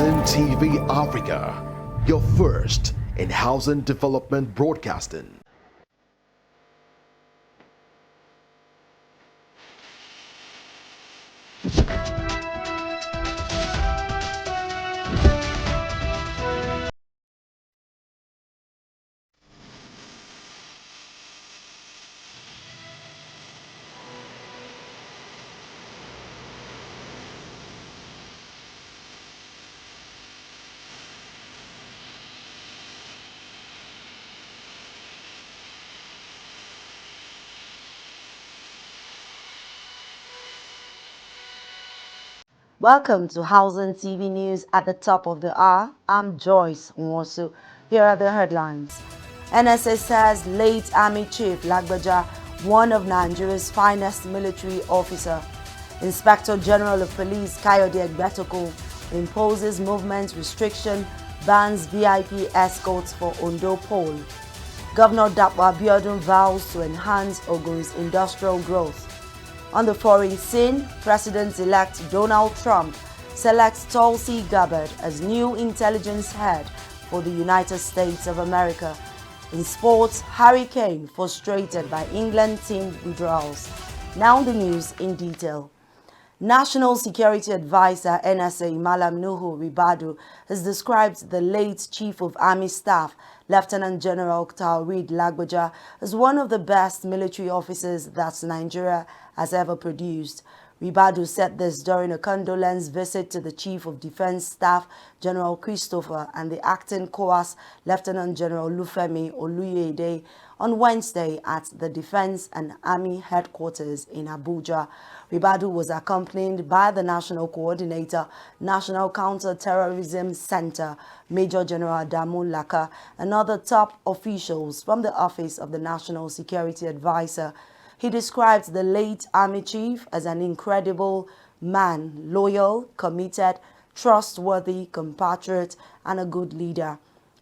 Housing TV Africa, your first in housing development broadcasting. Welcome to Housing TV News at the top of the hour. I'm Joyce Nwosu. Here are the headlines. NSA says late Army Chief Lagbaja, one of Nigeria's finest military officer. Inspector General of Police Kayode Egbetoko imposes movement restriction, bans VIP escorts for Ondo poll. Governor Dapo Abiodun vows to enhance Ogun's industrial growth. On the foreign scene, President-elect Donald Trump selects Tulsi Gabbard as new intelligence head for the United States of America. In sports, Harry Kane frustrated by England team withdrawals. Now the news in detail. National Security Advisor NSA Malam Nuhu Ribadu has described the late Chief of Army Staff, Lieutenant General Taoreed Lagbaja, as one of the best military officers that Nigeria has ever produced. Ribadu said this during a condolence visit to the Chief of Defense Staff, General Christopher, and the acting COAS, Lieutenant General Lufemi Oluyede, on Wednesday at the Defense and Army Headquarters in Abuja. Ribadu was accompanied by the National Coordinator, National Counter-Terrorism Center, Major General Adamu Laka, and other top officials from the Office of the National Security Advisor. He described the late Army Chief as an incredible man, loyal, committed, trustworthy, compatriot, and a good leader.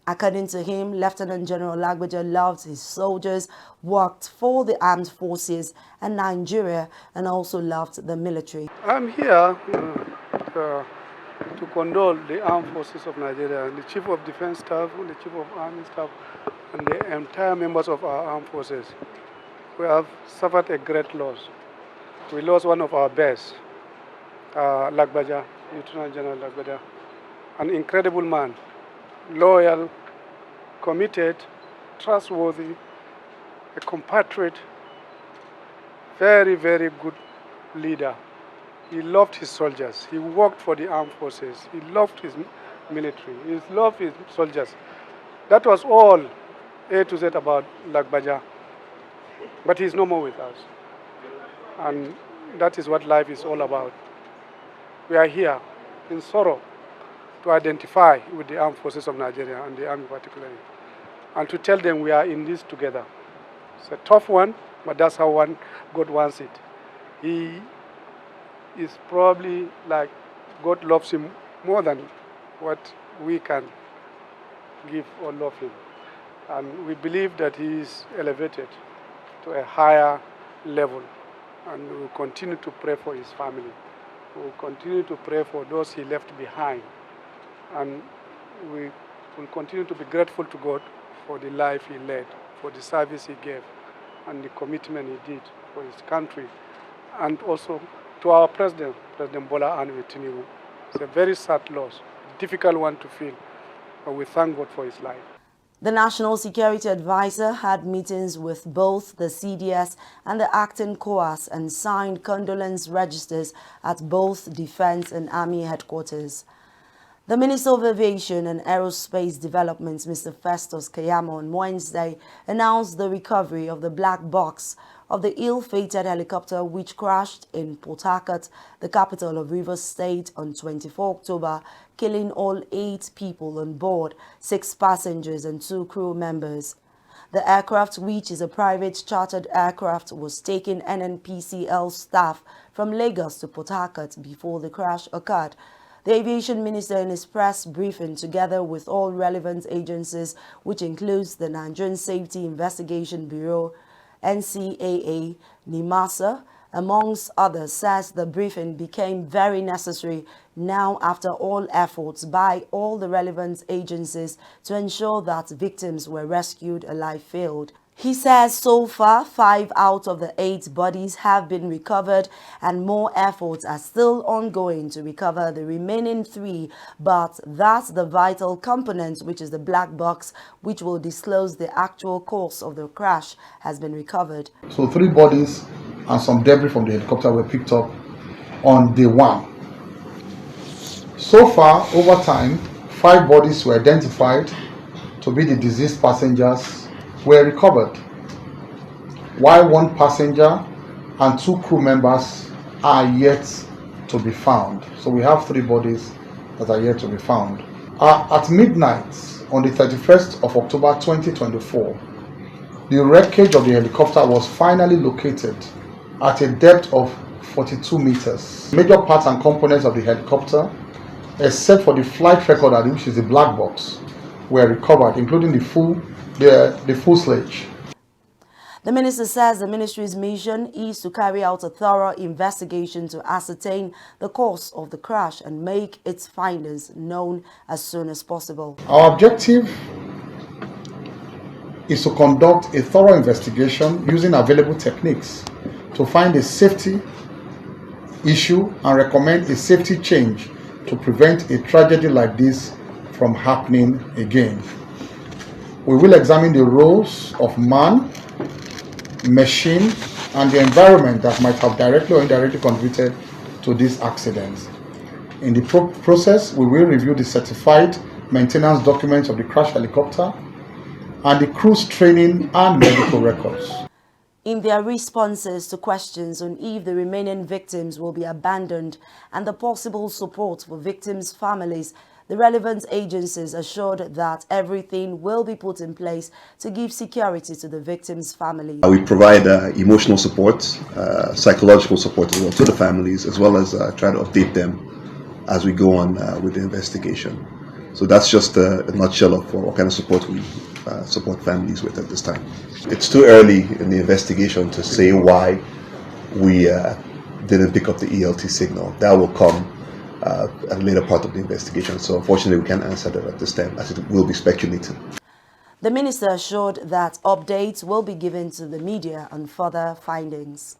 According to him, Lieutenant General Lagbaja loved his soldiers, worked for the armed forces and Nigeria, and also loved the military. I'm here to condole the armed forces of Nigeria, the Chief of Defense Staff, the Chief of Army Staff, and the entire members of our armed forces. We have suffered a great loss. We lost one of our best, Lagbaja, Lieutenant General Lagbaja, an incredible man, loyal, committed, trustworthy, a compatriot, very, very good leader. He loved his soldiers. He worked for the armed forces. He loved his military. He loved his soldiers. That was all A to Z about Lagbaja. But he's no more with us. And that is what life is all about. We are here in sorrow to identify with the armed forces of Nigeria and the army particularly, and to tell them we are in this together. It's a tough one, but that's how God wants it. He is probably like God loves him more than what we can give or love him. And we believe that he is elevated to a higher level, and we will continue to pray for his family. We will continue to pray for those he left behind, and we will continue to be grateful to God for the life he led, for the service he gave, and the commitment he did for his country, and also to our President Bola Ahmed Tinubu. It's a very sad loss, a difficult one to feel, but we thank God for his life. The National Security Advisor had meetings with both the CDS and the acting COAS and signed condolence registers at both Defense and Army headquarters. The Minister of Aviation and Aerospace Development, Mr. Festus Keyamo, on Wednesday announced the recovery of the black box of the ill-fated helicopter which crashed in Port Harcourt, the capital of Rivers State, on 24 October, killing all 8 people on board, 6 passengers and 2 crew members. The aircraft, which is a private chartered aircraft, was taking NNPCL staff from Lagos to Port Harcourt before the crash occurred. The Aviation Minister, in his press briefing, together with all relevant agencies, which includes the Nigerian Safety Investigation Bureau, NCAA, NIMASA, amongst others, says the briefing became very necessary now after all efforts by all the relevant agencies to ensure that victims were rescued alive failed. He says so far, 5 out of the 8 bodies have been recovered and more efforts are still ongoing to recover the remaining 3, but that's the vital component, which is the black box, which will disclose the actual cause of the crash, has been recovered. So 3 bodies and some debris from the helicopter were picked up on day 1. So far, over time, 5 bodies were identified to be the deceased passengers were recovered, while 1 passenger and 2 crew members are yet to be found. So we have 3 bodies that are yet to be found. At midnight on the 31st of October 2024, the wreckage of the helicopter was finally located at a depth of 42 meters. Major parts and components of the helicopter, except for the flight recorder, which is the black box, were recovered, including the fuselage. The minister says the ministry's mission is to carry out a thorough investigation to ascertain the cause of the crash and make its findings known as soon as possible. Our objective is to conduct a thorough investigation using available techniques to find a safety issue and recommend a safety change to prevent a tragedy like this from happening again. We will examine the roles of man, machine, and the environment that might have directly or indirectly contributed to this accident. In the process, we will review the certified maintenance documents of the crashed helicopter and the crew's training and medical records. In their responses to questions on if the remaining victims will be abandoned and the possible support for victims' families, the relevant agencies assured that everything will be put in place to give security to the victims' families. We provide emotional support, psychological support as well to the families, as well as try to update them as we go on with the investigation. So that's just a nutshell of what kind of support we support families with at this time. It's too early in the investigation to say why we didn't pick up the ELT signal. That will come at a later part of the investigation. So unfortunately, we can't answer that at this time, as it will be speculating. The minister assured that updates will be given to the media on further findings.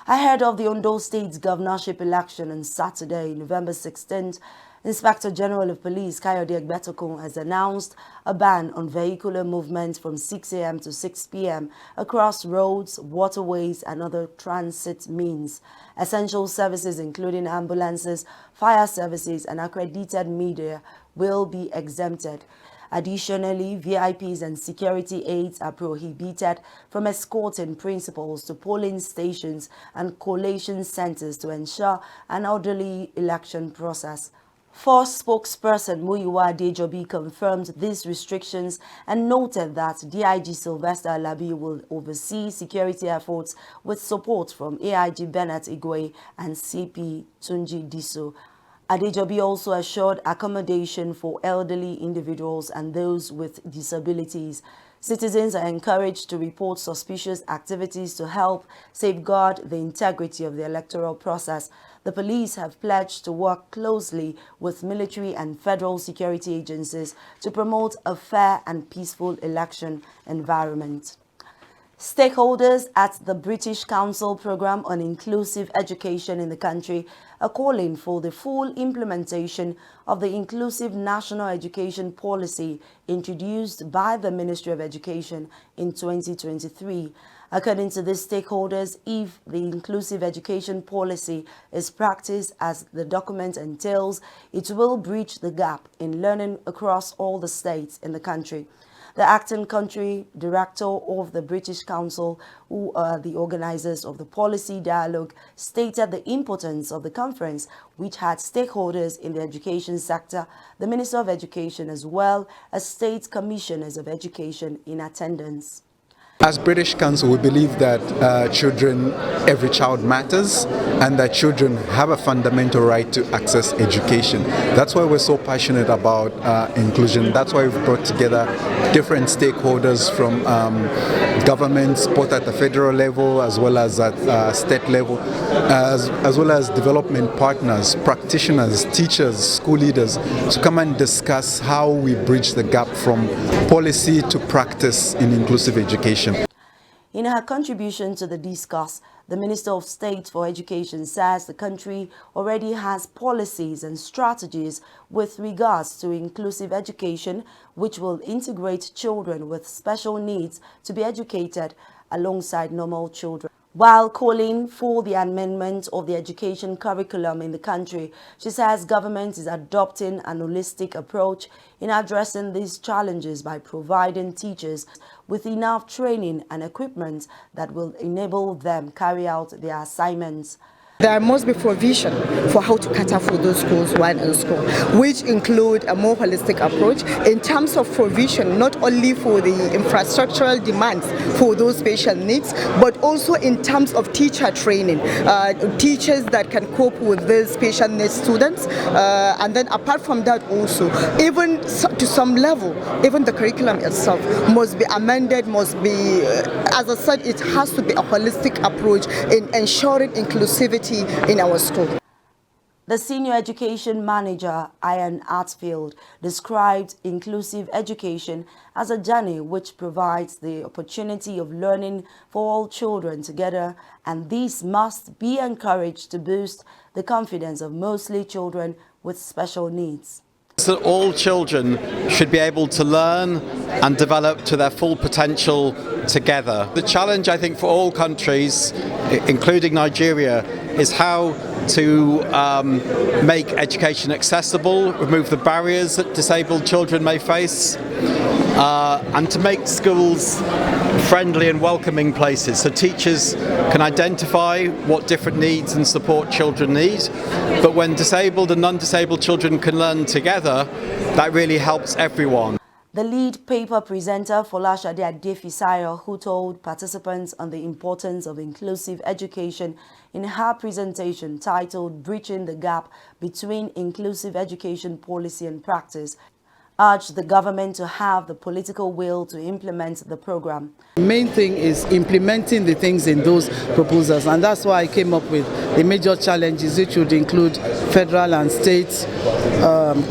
Ahead of the Ondo State's governorship election on Saturday, November 16th, Inspector General of Police Kayode Egbetokun has announced a ban on vehicular movement from 6 a.m. to 6 p.m. across roads, waterways, and other transit means. Essential services including ambulances, fire services, and accredited media will be exempted. Additionally, VIPs and security aides are prohibited from escorting principals to polling stations and collation centers to ensure an orderly election process. Force spokesperson Muyiwa Adejobi confirmed these restrictions and noted that DIG Sylvester Alabi will oversee security efforts with support from AIG Bernard Igwe and CP Tunji Diso. Adejobi also assured accommodation for elderly individuals and those with disabilities. Citizens are encouraged to report suspicious activities to help safeguard the integrity of the electoral process. The police have pledged to work closely with military and federal security agencies to promote a fair and peaceful election environment. Stakeholders at the British Council Programme on Inclusive Education in the country are calling for the full implementation of the Inclusive National Education Policy introduced by the Ministry of Education in 2023. According to these stakeholders, if the Inclusive Education Policy is practiced as the document entails, it will bridge the gap in learning across all the states in the country. The acting country director of the British Council, who are the organizers of the policy dialogue, stated the importance of the conference, which had stakeholders in the education sector, the Minister of Education, as well as state commissioners of education in attendance. As British Council, we believe that every child matters, and that children have a fundamental right to access education. That's why we're so passionate about inclusion. That's why we've brought together different stakeholders from governments, both at the federal level as well as at state level, as well as development partners, practitioners, teachers, school leaders, to come and discuss how we bridge the gap from policy to practice in inclusive education. In her contribution to the discourse, the Minister of State for Education says the country already has policies and strategies with regards to inclusive education, which will integrate children with special needs to be educated alongside normal children. While calling for the amendment of the education curriculum in the country, she says government is adopting an holistic approach in addressing these challenges by providing teachers with enough training and equipment that will enable them carry out their assignments. There must be provision for how to cater for those schools while in school, which include a more holistic approach in terms of provision, not only for the infrastructural demands for those special needs, but also in terms of teacher training, teachers that can cope with these special needs students. And then apart from that also, even to some level, even the curriculum itself must be amended, must be, as I said, it has to be a holistic approach in ensuring inclusivity in our school. The Senior Education Manager, Ian Heartfelt, described inclusive education as a journey which provides the opportunity of learning for all children together, and this must be encouraged to boost the confidence of mostly children with special needs. So all children should be able to learn and develop to their full potential together. The challenge, I think, for all countries, including Nigeria, is how to make education accessible, remove the barriers that disabled children may face, and to make schools friendly and welcoming places so teachers can identify what different needs and support children need. But when disabled and non-disabled children can learn together, that really helps everyone. The lead paper presenter, Folashade Adefisayo, who told participants on the importance of inclusive education in her presentation titled Bridging the Gap Between Inclusive Education Policy and Practice, urged the government to have the political will to implement the program. The main thing is implementing the things in those proposals, and that's why I came up with the major challenges, which would include federal and state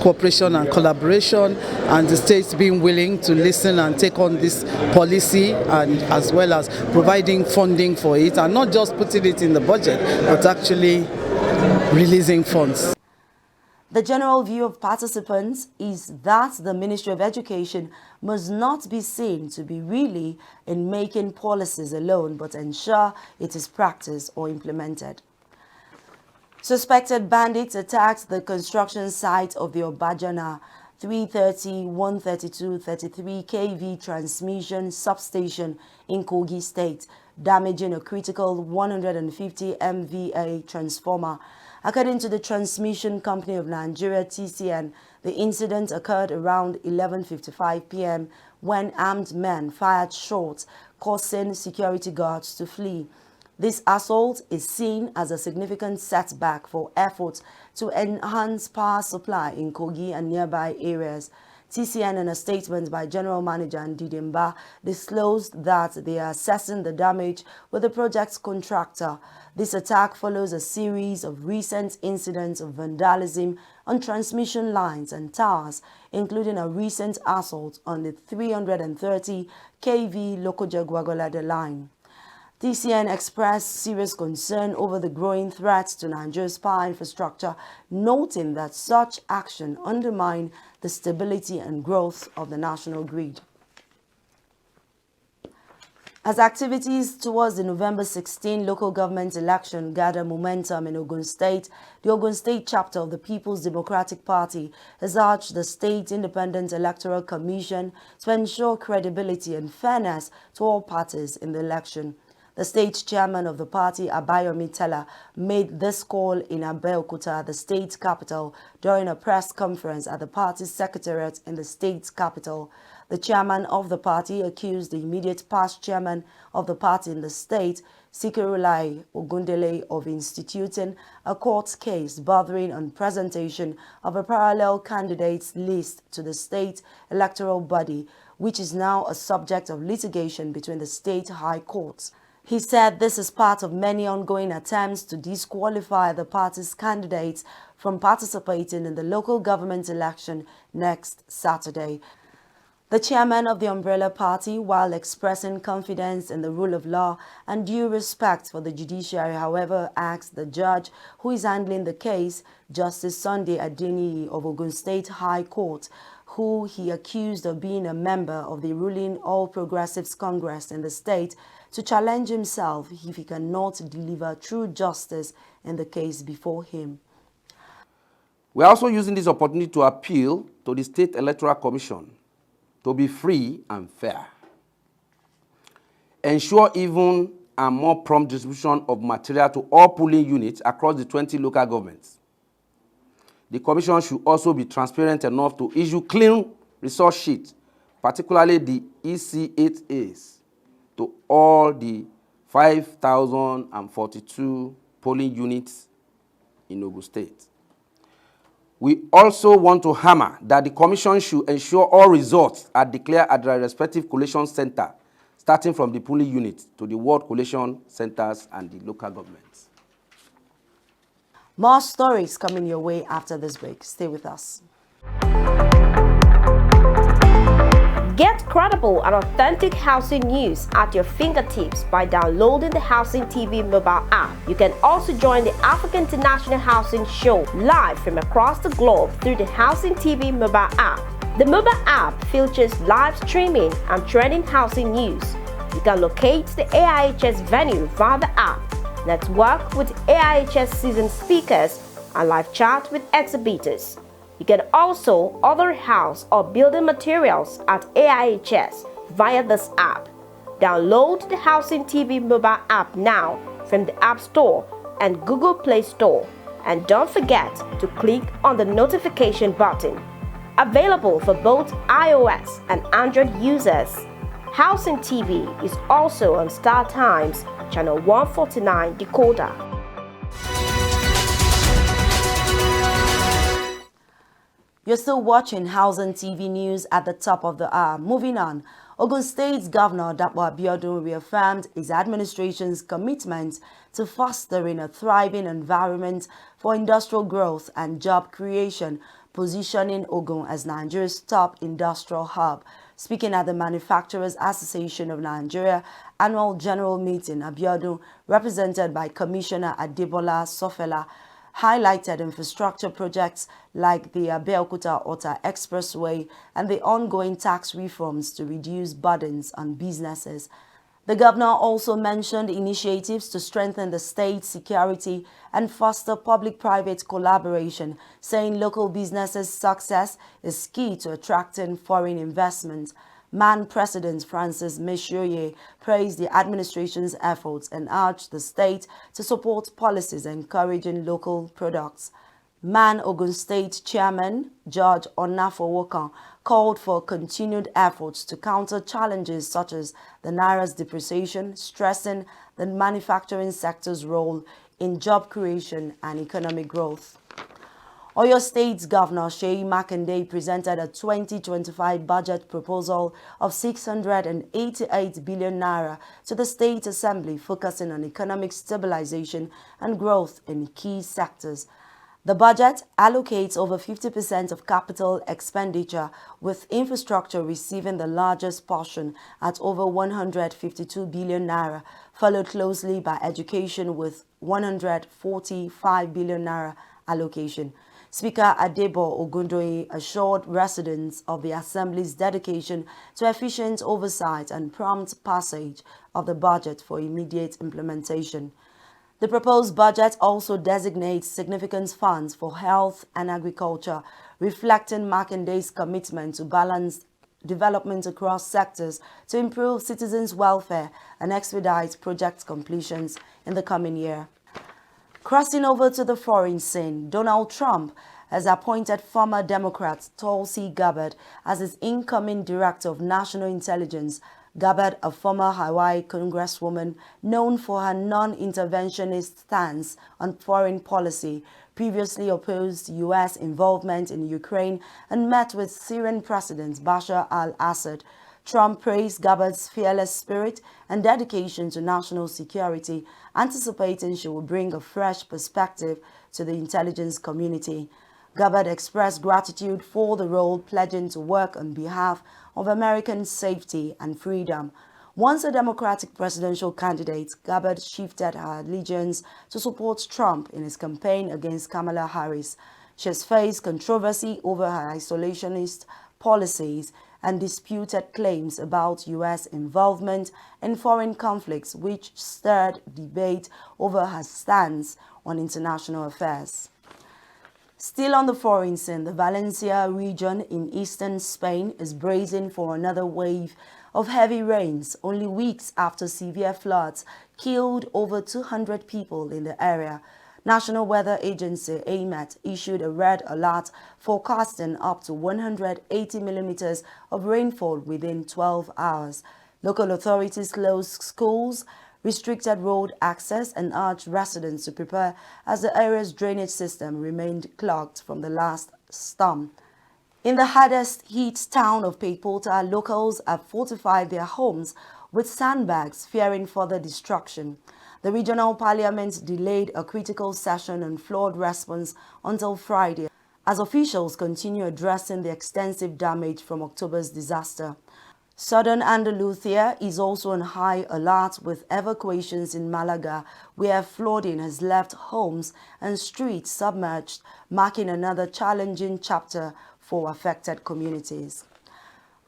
cooperation and collaboration, and the states being willing to listen and take on this policy, and as well as providing funding for it, and not just putting it in the budget, but actually releasing funds. The general view of participants is that the Ministry of Education must not be seen to be really in making policies alone, but ensure it is practiced or implemented. Suspected bandits attacked the construction site of the Obajana 330, 132, 33 kV transmission substation in Kogi State, damaging a critical 150 MVA transformer. According to the Transmission Company of Nigeria, TCN, the incident occurred around 11:55 p.m. when armed men fired shots, causing security guards to flee. This assault is seen as a significant setback for efforts to enhance power supply in Kogi and nearby areas. TCN, in a statement by General Manager Ndidimba, disclosed that they are assessing the damage with the project's contractor. This attack follows a series of recent incidents of vandalism on transmission lines and towers, including a recent assault on the 330 kV Lokoja-Gwagwalada line. TCN expressed serious concern over the growing threats to Nigeria's power infrastructure, noting that such action undermines the stability and growth of the national grid. As activities towards the November 16 local government election gather momentum in Ogun State, the Ogun State chapter of the People's Democratic Party has urged the State Independent Electoral Commission to ensure credibility and fairness to all parties in the election. The state chairman of the party, Abayomi Tella, made this call in Abeokuta, the state capital, during a press conference at the party's secretariat in the state capital. The chairman of the party accused the immediate past chairman of the party in the state, Sikirulai Ogundele, of instituting a court case bordering on presentation of a parallel candidates list to the state electoral body, which is now a subject of litigation between the state high courts. He said this is part of many ongoing attempts to disqualify the party's candidates from participating in the local government election next Saturday. The chairman of the Umbrella Party, while expressing confidence in the rule of law and due respect for the judiciary, however, asked the judge who is handling the case, Justice Sunday Adeniyi of Ogun State High Court, who he accused of being a member of the ruling All Progressives Congress in the state, to challenge himself if he cannot deliver true justice in the case before him. We are also using this opportunity to appeal to the State Electoral Commission to be free and fair. Ensure even and more prompt distribution of material to all polling units across the 20 local governments. The Commission should also be transparent enough to issue clean resource sheets, particularly the EC8As, to all the 5,042 polling units in Ogun State. We also want to hammer that the Commission should ensure all results are declared at their respective collation center, starting from the polling units to the ward collation centers and the local governments. More stories coming your way after this break. Stay with us. Get credible and authentic housing news at your fingertips by downloading the Housing TV mobile app. You can also join the African International Housing Show live from across the globe through the Housing TV mobile app. The mobile app features live streaming and trending housing news. You can locate the AIHS venue via the app, network with AIHS seasoned speakers, and live chat with exhibitors. You can also order house or building materials at AIHS via this app. Download the Housing TV mobile app now from the App Store and Google Play Store. And don't forget to click on the notification button. Available for both iOS and Android users. Housing TV is also on Star Times, channel 149 decoder. You're still watching Housing TV News at the top of the hour. Moving on, Ogun State's Governor Dapo Abiodun reaffirmed his administration's commitment to fostering a thriving environment for industrial growth and job creation, positioning Ogun as Nigeria's top industrial hub. Speaking at the Manufacturers Association of Nigeria annual general meeting, Abiodun, represented by Commissioner Adebola Sofela, highlighted infrastructure projects like the Abeokuta-Ota Expressway and the ongoing tax reforms to reduce burdens on businesses. The governor also mentioned initiatives to strengthen the state's security and foster public-private collaboration, saying local businesses' success is key to attracting foreign investment. MAN President Francis Meshoye praised the administration's efforts and urged the state to support policies encouraging local products. MAN Ogun State Chairman George Onafowokan called for continued efforts to counter challenges such as the Naira's depreciation, stressing the manufacturing sector's role in job creation and economic growth. Oyo State's Governor Seyi Makinde presented a 2025 budget proposal of 688 billion naira to the State Assembly, focusing on economic stabilization and growth in key sectors. The budget allocates over 50% of capital expenditure, with infrastructure receiving the largest portion at over 152 billion naira, followed closely by education with 145 billion naira allocation. Speaker Adebo Ogundoyi assured residents of the Assembly's dedication to efficient oversight and prompt passage of the budget for immediate implementation. The proposed budget also designates significant funds for health and agriculture, reflecting Makinde's commitment to balanced development across sectors to improve citizens' welfare and expedite project completions in the coming year. Crossing over to the foreign scene, Donald Trump has appointed former Democrat Tulsi Gabbard as its incoming Director of National Intelligence. Gabbard, a former Hawaii congresswoman known for her non-interventionist stance on foreign policy, previously opposed U.S. involvement in Ukraine and met with Syrian President Bashar al-Assad. Trump praised Gabbard's fearless spirit and dedication to national security, anticipating she will bring a fresh perspective to the intelligence community. Gabbard expressed gratitude for the role, pledging to work on behalf of American safety and freedom. Once a Democratic presidential candidate, Gabbard shifted her allegiance to support Trump in his campaign against Kamala Harris. She has faced controversy over her isolationist policies and disputed claims about U.S. involvement in foreign conflicts, which stirred debate over her stance on international affairs. Still on the foreign scene, the Valencia region in eastern Spain is bracing for another wave of heavy rains only weeks after severe floods killed over 200 people in the area. National Weather Agency AMET issued a red alert forecasting up to 180 millimeters of rainfall within 12 hours. Local authorities closed schools, restricted road access, and urged residents to prepare as the area's drainage system remained clogged from the last storm. In the hardest hit town of Paypota, locals have fortified their homes with sandbags, fearing further destruction. The regional parliament delayed a critical session on flood response until Friday, as officials continue addressing the extensive damage from October's disaster. Southern Andalusia is also on high alert, with evacuations in Malaga, where flooding has left homes and streets submerged, marking another challenging chapter for affected communities.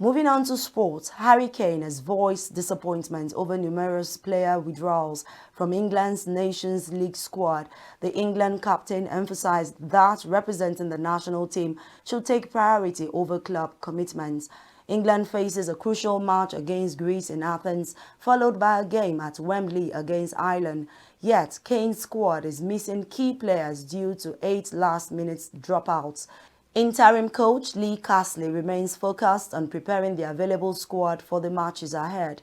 Moving on to sports, Harry Kane has voiced disappointment over numerous player withdrawals from England's Nations League squad. The England captain emphasized that representing the national team should take priority over club commitments. England faces a crucial match against Greece in Athens, followed by a game at Wembley against Ireland. Yet, Kane's squad is missing key players due to 8 last-minute dropouts. Interim coach Lee Castley remains focused on preparing the available squad for the matches ahead.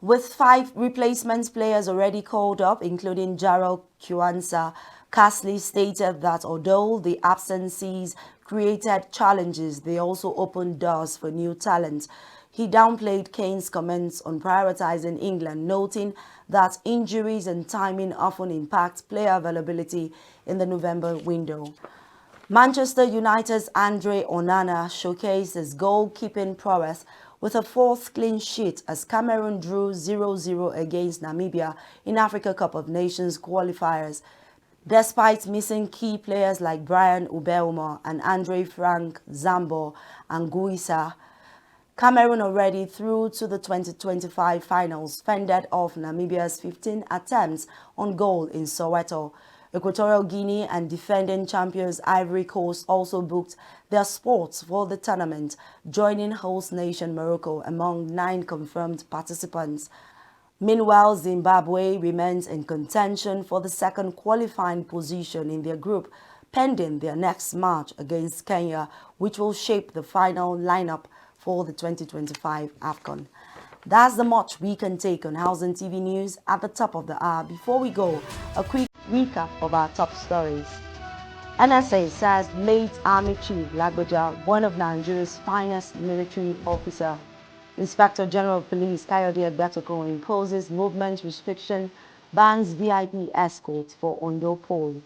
With 5 replacement players already called up, including Jarrell Quansah, Castley stated that although the absences created challenges, they also opened doors for new talent. He downplayed Kane's comments on prioritizing England, noting that injuries and timing often impact player availability in the November window. Manchester United's Andre Onana showcased his goalkeeping prowess with a 4th clean sheet as Cameroon drew 0-0 against Namibia in Africa Cup of Nations qualifiers. Despite missing key players like Brian Ubeuma and Andre Frank Zambo Anguissa, Cameroon, already through to the 2025 finals, fended off Namibia's 15 attempts on goal in Soweto. Equatorial Guinea and defending champions Ivory Coast also booked their spots for the tournament, joining host nation Morocco among 9 confirmed participants. Meanwhile, Zimbabwe remains in contention for the second qualifying position in their group, pending their next match against Kenya, which will shape the final lineup for the 2025 AFCON. That's the much we can take on Housing TV News at the top of the hour. Before we go, a quick recap of our top stories. NSA says late Army Chief Lagbaja, one of Nigeria's finest military officers. Inspector General of Police Kayode Egbetokun imposes movement restriction, bans VIP escorts for Ondo poll.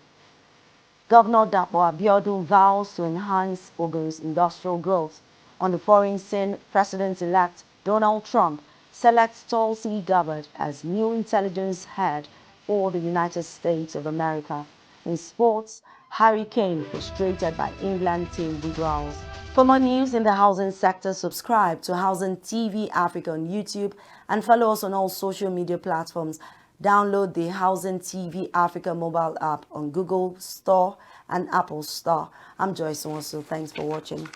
Governor Dapo Abiodun vows to enhance Ogun's industrial growth. On the foreign scene, President-elect Donald Trump selects Tulsi Gabbard as new intelligence head for the United States of America. In sports, Harry Kane frustrated by England team withdrawals. For more news in the housing sector, subscribe to Housing TV Africa on YouTube and follow us on all social media platforms. Download the Housing TV Africa mobile app on Google Store and Apple Store. I'm Joyce Nwosu. Thanks for watching.